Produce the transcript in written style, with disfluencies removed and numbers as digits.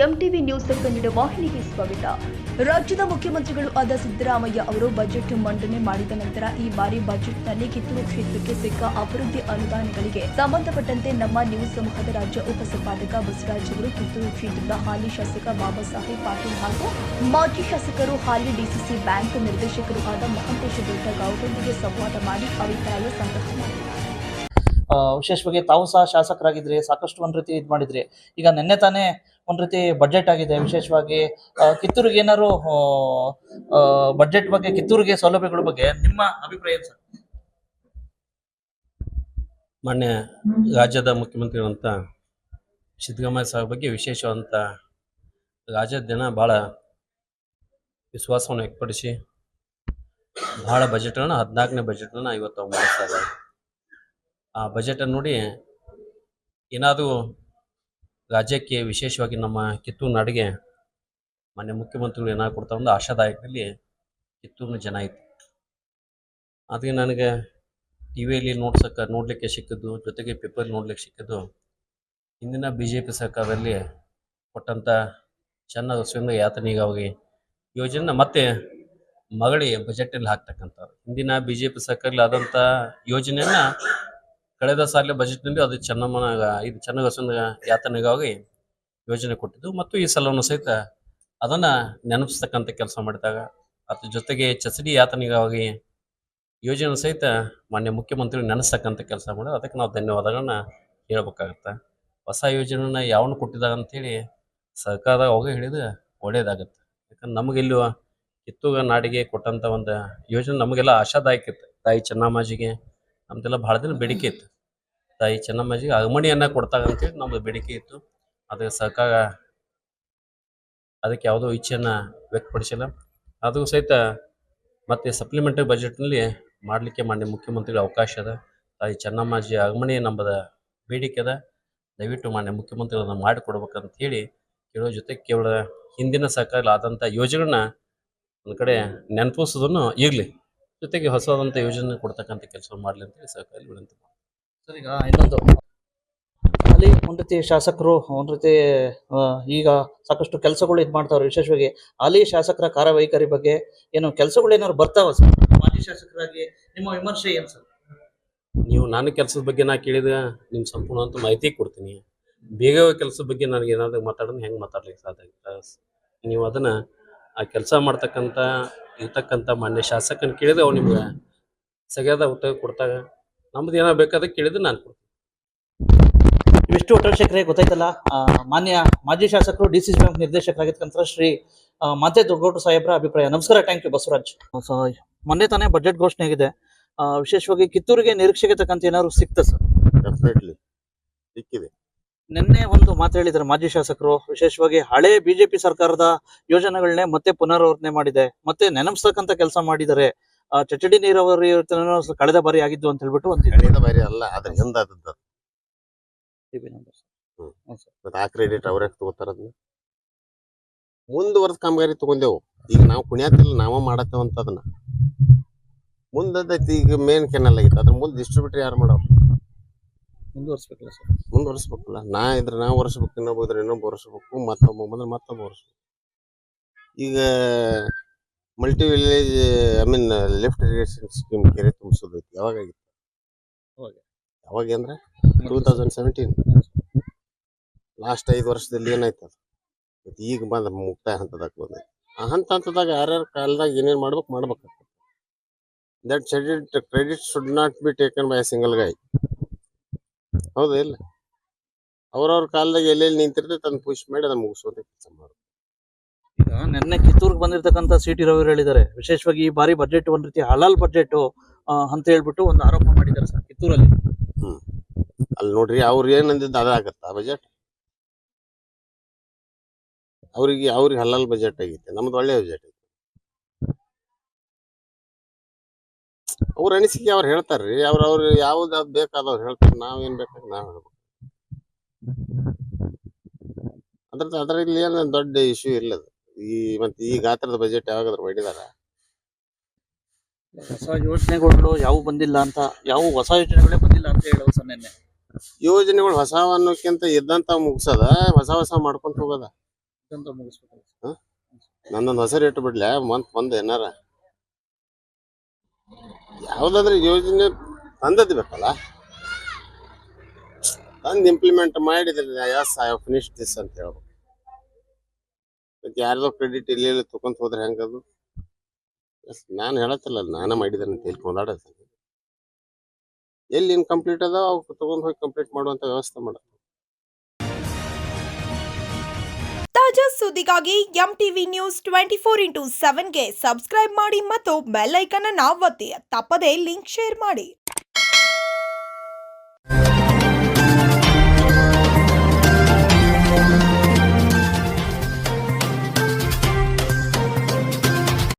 MTV news Kannada ವಾಹಿನಿಗೆ ಸ್ವಾಗತ. ರಾಜ್ಯದ ಮುಖ್ಯಮಂತ್ರಿಗಳು ಆದ ಸಿದ್ದರಾಮಯ್ಯ ಅವರು ಬಜೆಟ್ ಮಂಡನೆ ಮಾಡಿದ ನಂತರ ಈ ಬಾರಿ ಬಜೆಟ್ನಲ್ಲಿ ಕಿತ್ತೂರು ಕ್ಷೇತ್ರಕ್ಕೆ ಸಿಕ್ಕ ಅಭಿವೃದ್ಧಿ ಅನುದಾನಗಳಿಗೆ ಸಂಬಂಧಪಟ್ಟಂತೆ ನಮ್ಮ ನ್ಯೂಸ್ ಸಮೂಹದ ರಾಜ್ಯ ಉಪಸಂಪಾದಕ ಬಸವರಾಜ್ ಅವರು ಕಿತ್ತೂರು ಕ್ಷೇತ್ರದ ಹಾಲಿ ಶಾಸಕ ಬಾಬಾ ಸಾಹೇಬ್ ಪಾಟೀಲ್ ಹಾಗೂ ಮಾಜಿ ಶಾಸಕರು ಹಾಲಿ ಡಿಸಿಸಿ ಬ್ಯಾಂಕ್ ನಿರ್ದೇಶಕರು ಆದ ಮಹಂತೇಶ ದೊಡ್ಡಗ ಅವರೊಂದಿಗೆ ಸಂವಾದ ಮಾಡಿ ಅಭಿಪ್ರಾಯ ಸಂಗ್ರಹ ಮಾಡಿದ್ದಾರೆ. ವಿಶೇಷವಾಗಿ ತಾವು ಸಹ ಶಾಸಕರಾಗಿದ್ರಿ, ಸಾಕಷ್ಟು ಒಂದ್ ರೀತಿ ಇದು ಮಾಡಿದ್ರಿ. ಈಗ ನಿನ್ನೆ ತಾನೇ ಒಂದ್ ರೀತಿ ಬಜೆಟ್ ಆಗಿದೆ. ವಿಶೇಷವಾಗಿ ಕಿತ್ತೂರಿಗೆ ಏನಾದ್ರು ಬಜೆಟ್ ಬಗ್ಗೆ, ಕಿತ್ತೂರಿಗೆ ಸೌಲಭ್ಯಗಳ ಬಗ್ಗೆ ನಿಮ್ಮ ಅಭಿಪ್ರಾಯ ಏನು ಸರ್? ಮಾನ್ಯ ರಾಜ್ಯದ ಮುಖ್ಯಮಂತ್ರಿಗಳಂತ ಸಿದ್ದರಾಮಯ್ಯ ಸಾಹೇಬ್ ಬಗ್ಗೆ ವಿಶೇಷವಾದಂಥ ರಾಜ್ಯದ ಜನ ಭಾಳ ವಿಶ್ವಾಸವನ್ನು ವ್ಯಕ್ತಪಡಿಸಿ ಭಾಳ ಬಜೆಟನ್ನು 14ನೇ ಬಜೆಟನ್ನು ಇವತ್ತು ಮಾಡಿಸ್ತಾ ಇದ್ದಾರೆ. ಆ ಬಜೆಟನ್ನು ನೋಡಿ ಏನಾದರೂ ರಾಜ್ಯಕ್ಕೆ, ವಿಶೇಷವಾಗಿ ನಮ್ಮ ಕಿತ್ತೂರು ನಾಡಿಗೆ ಮಾನ್ಯ ಮುಖ್ಯಮಂತ್ರಿಗಳು ಏನಾದ್ರು ಕೊಡ್ತಾ ಒಂದು ಆಶಾದಾಯಕದಲ್ಲಿ ಕಿತ್ತೂರಿನ ಜನ ಐತಿ. ಅದಕ್ಕೆ ನನಗೆ ಟಿ ವಿಯಲ್ಲಿ ನೋಡಲಿಕ್ಕೆ ಸಿಕ್ಕಿದ್ದು, ಜೊತೆಗೆ ಪೇಪರ್ ನೋಡ್ಲಿಕ್ಕೆ ಸಿಕ್ಕಿದ್ದು, ಹಿಂದಿನ BJP ಸರ್ಕಾರದಲ್ಲಿ ಕೊಟ್ಟಂಥ ಚೆನ್ನ ಸುಂದರ ಯಾತನೆಗಾಗಿ ಯೋಜನೆ ಮತ್ತೆ ಮಗಳಿ ಬಜೆಟಲ್ಲಿ ಹಾಕ್ತಕ್ಕಂಥದ್ದು. ಹಿಂದಿನ BJP ಸರ್ಕಾರದಲ್ಲಿ ಆದಂಥ ಯೋಜನೆಯನ್ನು ಕಳೆದ ಸಾಲಿನ ಬಜೆಟ್ನಲ್ಲಿ ಅದು ಚೆನ್ನಬಸವನ ಯಾತನೆಗಾಗಿ ಯೋಜನೆ ಕೊಟ್ಟಿದ್ದು ಮತ್ತು ಈ ಸಲವನ್ನು ಸಹಿತ ಅದನ್ನು ನೆನಪಿಸ್ತಕ್ಕಂಥ ಕೆಲಸ ಮಾಡಿದಾಗ, ಅದ್ರ ಜೊತೆಗೆ ಚಸಡಿ ಯಾತನೆಗಾಗಿ ಯೋಜನೆ ಸಹಿತ ಮಾನ್ಯ ಮುಖ್ಯಮಂತ್ರಿ ನೆನೆಸ್ತಕ್ಕಂಥ ಕೆಲಸ ಮಾಡೋದು. ಅದಕ್ಕೆ ನಾವು ಧನ್ಯವಾದಗಳನ್ನ ಹೇಳ್ಬೇಕಾಗತ್ತೆ. ಹೊಸ ಯೋಜನೆನ ಯಾವನು ಕೊಟ್ಟಿದ್ದಾರೆ ಅಂಥೇಳಿ ಸರ್ಕಾರ ಅವಾಗ ಹೇಳಿದ್ರೆ ಒಳ್ಳೇದಾಗತ್ತೆ. ಯಾಕಂದ್ರೆ ನಮಗೆಲ್ಲೂ ಕಿತ್ತೂರು ನಾಡಿಗೆ ಕೊಟ್ಟಂಥ ಒಂದು ಯೋಜನೆ ನಮಗೆಲ್ಲ ಆಶಾದಾಯಕ ಇತ್ತು. ತಾಯಿ ಚೆನ್ನಮ್ಮಾಜಿಗೆ ನಮ್ದೆಲ್ಲ ಭಾಳ ದಿನ ಬೇಡಿಕೆ ಇತ್ತು. ತಾಯಿ ಚೆನ್ನಮ್ಮಾಜಿಗೆ ಅಗಮಣಿಯನ್ನು ಕೊಡ್ತಾರೆ ಅಂತೇಳಿ ನಮ್ಮದು ಬೇಡಿಕೆ ಇತ್ತು. ಅದಕ್ಕೆ ಸರ್ಕಾರ ಅದಕ್ಕೆ ಯಾವುದೋ ಇಚ್ಛೆಯನ್ನು ವ್ಯಕ್ತಪಡಿಸಿಲ್ಲ. ಅದು ಸಹಿತ ಮತ್ತು ಸಪ್ಲಿಮೆಂಟರಿ ಬಜೆಟ್ನಲ್ಲಿ ಮಾಡಲಿಕ್ಕೆ ಮಾನ್ಯ ಮುಖ್ಯಮಂತ್ರಿಗಳ ಅವಕಾಶ ಅದ. ತಾಯಿ ಚೆನ್ನಮ್ಮಾಜಿ ಅಗಮಣಿ ನಂಬದ ಬೇಡಿಕೆ ಅದ. ದಯವಿಟ್ಟು ಮಾನ್ಯ ಮುಖ್ಯಮಂತ್ರಿಗಳನ್ನ ಮಾಡಿಕೊಡ್ಬೇಕಂತ ಹೇಳಿ ಕೇಳೋ ಜೊತೆ ಕೇವಲ ಹಿಂದಿನ ಸರ್ಕಾರದಲ್ಲಿ ಆದಂಥ ಯೋಜನೆಗಳನ್ನ ಒಂದು ಕಡೆ ನೆನಪಿಸೋದನ್ನು ಇರಲಿ, ಜೊತೆಗೆ ಹೊಸದಾದಂಥ ಯೋಜನೆ ಕೊಡ್ತಕ್ಕಂಥ ಕೆಲಸ ಮಾಡಲಿ ಅಂತೇಳಿ ಸರ್ಕಾರ ವಿನಂತಿ ಮಾಡಿ. ಸರ್, ಈಗ ಇನ್ನೊಂದು ಅಲ್ಲಿ ಒಂದ್ ರೀತಿ ಶಾಸಕರು ಒಂದ್ ರೀತಿ ಈಗ ಸಾಕಷ್ಟು ಕೆಲಸಗಳು ಇದು ಮಾಡ್ತಾವ್ರೆ. ವಿಶೇಷವಾಗಿ ಹಾಲಿ ಶಾಸಕರ ಕಾರ್ಯವೈಖರಿ ಬಗ್ಗೆ ಏನು ಕೆಲಸಗಳು ಏನಾದ್ರು ಬರ್ತಾವ ಸರ್? ಮಾಜಿ ಶಾಸಕರಾಗಿ ನಿಮ್ಮ ವಿಮರ್ಶೆ ಏನು ಸರ್? ನೀವು ನನ್ನ ಕೆಲಸದ ಬಗ್ಗೆ ನಾ ಕೇಳಿದ್ರೆ ನಿಮ್ಮ ಸಂಪೂರ್ಣವಂತ ಮಾಹಿತಿ ಕೊಡ್ತೀನಿ. ಬೇಗ ಕೆಲಸದ ಬಗ್ಗೆ ನನಗೆ ಏನಾದರೂ ಮಾತಾಡೋದು ಹೆಂಗೆ ಮಾತಾಡ್ಲಿಕ್ಕೆ ಸಾಧ್ಯ ಆಗುತ್ತೆ? ನೀವು ಅದನ್ನು ಆ ಕೆಲಸ ಇರ್ತಕ್ಕಂಥ ಮಾನ್ಯ ಶಾಸಕನ ಕೇಳಿದ್ರೆ ಅವ್ರು ನಿಮ್ಗೆ ಸರಿಯಾದ ಉತ್ತರ ಕೊಡ್ತಾಗ. ನಮ್ದು ಏನಾರು ಬೇಕಾದ್ರೆ ಕೇಳಿದ್ರೆ ನಾನು ಕೊಡ್ತೀನಿ. ಇವಿಷ್ಟು ಒಟ್ಟರೆ ಶೇಖರೆ ಗೊತ್ತಾಯ್ತಲ್ಲ. ಮಾನ್ಯ ಮಾಜಿ ಶಾಸಕರು DCC ಬ್ಯಾಂಕ್ ನಿರ್ದೇಶಕರಾಗಿರ್ತಕ್ಕಂಥ ಶ್ರೀ ಮಾತೆ ದೊಡ್ಡಗೌಡ ಸಾಹೇಬ್ರ ಅಭಿಪ್ರಾಯ. ನಮಸ್ಕಾರ. Thank you Basavaraj. ಮೊನ್ನೆ ತಾನೇ ಬಜೆಟ್ ಘೋಷಣೆ ಆಗಿದೆ. ವಿಶೇಷವಾಗಿ ಕಿತ್ತೂರಿಗೆ ನಿರೀಕ್ಷೆಗೆ ತಕ್ಕಂತ ಏನಾದ್ರು ಸಿಕ್ತ ಸರ್? ಡೆಫಿನೆಟ್ಲಿ ಸಿಕ್ಕಿದೆ. ನಿನ್ನೆ ಒಂದು ಮಾತು ಹೇಳಿದ್ದಾರೆ ಮಾಜಿ ಶಾಸಕರು, ವಿಶೇಷವಾಗಿ ಹಳೆ BJP ಸರ್ಕಾರದ ಯೋಜನೆಗಳನ್ನೇ ಮತ್ತೆ ಪುನರಾವರ್ತನೆ ಮಾಡಿದೆ, ಮತ್ತೆ ನೆನಪಿಸ್ತಕ್ಕಂಥ ಕೆಲಸ ಮಾಡಿದ್ದಾರೆ. ಚಚಡಿ ನೀರಾವರಿ ಕಳೆದ ಬಾರಿ ಆಗಿದ್ದು ಅಂತ ಹೇಳ್ಬಿಟ್ಟು ಒಂದು ಕಳೆದ ಬಾರಿ ಅಲ್ಲ, ಅದ್ರ ಹಿಂದ ಆದದ್ದು. ಆ ಕ್ರೆಡಿಟ್ ಅವ್ರ ತಗೋತಾರ. ಅದನ್ನ ಮುಂದುವರೆದ ಕಾಮಗಾರಿ ತಗೊಂಡೆವು. ಈಗ ನಾವು ಕುಣಿಯತಿಲ್ಲ, ನಾವ ಮಾಡತ್ತೇವಂತ ಅದನ್ನ ಮುಂದೈತಿ. ಈಗ ಮೇನ್ ಕೆನಲ್ ಆಗಿತ್ತು, ಅದ್ರ ಮುಂದೆ ಡಿಸ್ಟ್ರಿಬ್ಯೂಟರ್ ಯಾರು ಮಾಡೋ ಮುಂದುವರ್ಸ್ಬೇಕಲ್ಲ ಸರ್? ಮುಂದುವರ್ಸ್ಬೇಕಲ್ಲ. ನಾವು ಒರೆಸ್ಬೇಕು, ಇನ್ನೊಬ್ಬ ಇದ್ರೆ ಇನ್ನೊಬ್ಬ ಒರೆಸ್ಬೇಕು, ಮತ್ತೊಬ್ಬ ಬಂದ್ರೆ ಮತ್ತೊಬ್ಬ ಒರೆಸ್ಬೇಕು. ಈಗ multi village lift irrigation scheme ಕೆರೆ ತುಂಬಿಸೋದೈತಿ. ಯಾವಾಗಾಗಿತ್ತು? ಯಾವಾಗ ಅಂದ್ರೆ 2017. ಲಾಸ್ಟ್ 5 ವರ್ಷದಲ್ಲಿ ಏನಾಯ್ತು ಅದು? ಈಗ ಬಂದ ಮುಕ್ತಾಯ ಹಂತದಾಗ ಬಂದೈತಿ. ಆ ಹಂತದಾಗ ಯಾರ್ಯಾರ ಕಾಲದಾಗ ಏನೇನು ಮಾಡ್ಬೇಕಾಗ್ತದೆ. That credit should not be taken by a single guy. ಹೌದಾ ಇಲ್ಲ? ಅವ್ರವ್ರ ಕಾಲದಾಗ ಎಲ್ಲೆಲ್ಲಿ ನಿಂತಿರ್ತೈತೆ ಅದನ್ನ ಪುಷ್ ಮಾಡಿ ಅದನ್ನ ಮುಗಿಸೋದ ಕೆಲಸ ಮಾಡೋದು. ಈಗ ನಿನ್ನೆ ಕಿತ್ತೂರಿಗೆ ಬಂದಿರತಕ್ಕಂಥ CT ರವಿ ಹೇಳಿದ್ದಾರೆ, ವಿಶೇಷವಾಗಿ ಈ ಬಾರಿ ಬಜೆಟ್ ಒಂದ್ ರೀತಿ ಹಲಾಲ್ ಬಜೆಟ್ ಅಂತ ಹೇಳ್ಬಿಟ್ಟು ಒಂದು ಆರೋಪ ಮಾಡಿದ್ದಾರೆ ಸರ್ ಕಿತ್ತೂರಲ್ಲಿ. ಅಲ್ಲಿ ನೋಡ್ರಿ, ಅವ್ರು ಏನಂದಿದ್ದು ಅದಾಗತ್ತ ಆ ಬಜೆಟ್. ಅವ್ರಿಗೆ ಹಲಾಲ್ ಬಜೆಟ್ ಆಗೈತೆ, ನಮ್ದು ಒಳ್ಳೆ ಬಜೆಟ್ ಐತಿ. ಅವ್ರ ಅನಿಸಿಕೆ ಅವ್ರು ಹೇಳ್ತಾರ್ರಿ. ಅವ್ರು ಯಾವ್ದು ಬೇಕಾದವ್ರು ಹೇಳ್ತಾರೆ. ನಾವೇನ್ ಬೇಕಾದ್ರೆ ನಾವ್ ಹೇಳ್ಬೇಕು. ಅದ್ರಲ್ಲಿ ಏನು ದೊಡ್ಡ ಇಶ್ಯೂ ಇಲ್ಲದ. ಮತ್ತೆ ಈ ಗಾತ್ರದ ಬಜೆಟ್ ಯಾವಾಗಾದ್ರೂ ಮಾಡಿದಾರ? ಹೊಸ ಯೋಜನೆಗಳು ಯಾವ ಬಂದಿಲ್ಲ ಅಂತ, ಯಾವ ಹೊಸ ಯೋಜನೆಗಳೇ ಬಂದಿಲ್ಲ ಅಂತ ಹೇಳೋದು ಸರ್ ನಿನ್ನೆ. ಯೋಜನೆಗಳು ಹೊಸ ಅನ್ನೋಕ್ಕಿಂತ ಇದ್ದಂತ ಮುಗಿಸದ ಹೊಸ ಮಾಡ್ಕೊಂತ ಹೋಗದ. ಅಂತ ಮುಗಿಸ್ಬೇಕು. ನಂದೊಂದು ಹೊಸ ರೇಟ್ ಬಿಡ್ಲೆ ಮಂದ್ ಏನಾರ ಯಾವ್ದಾದ್ರೆ ಯೋಜನೆ ತಂದದ್ ಬೇಕಲ್ಲ, ತಂದು ಇಂಪ್ಲಿಮೆಂಟ್ ಮಾಡಿದ್ರೆ yes I have finish this ಅಂತ ಹೇಳ್ಬೇಕು. ಮತ್ತೆ ಯಾರ್ದೋ ಕ್ರೆಡಿಟ್ ಇಲ್ಲಿ ತಗೊಂತ ಹೋದ್ರೆ ಹೆಂಗದು? ನಾನು ಹೇಳತ್ತಿಲ್ಲ, ನಾನೇ ಮಾಡಿದ್ದೇನೆ ಅಂತ ಹೇಳ್ಕೊಂಡಾಡ ಎಲ್ಲಿ ಇನ್ಕಂಪ್ಲೀಟ್ ಅದ ಅವ್ ತಗೊಂಡ್ ಹೋಗಿ ಕಂಪ್ಲೀಟ್ ಮಾಡುವಂತ ವ್ಯವಸ್ಥೆ ಮಾಡ. ತಾಜಾ ಸುದ್ದಿಗಾಗಿ MTV News 24/7ಗೆ ಸಬ್ಸ್ಕ್ರೈಬ್ ಮಾಡಿ ಮತ್ತು ಬೆಲ್ ಐಕಾನ್ ಅನ್ನು ಒತ್ತಿ. ತಪ್ಪದೇ ಲಿಂಕ್ ಶೇರ್ ಮಾಡಿ.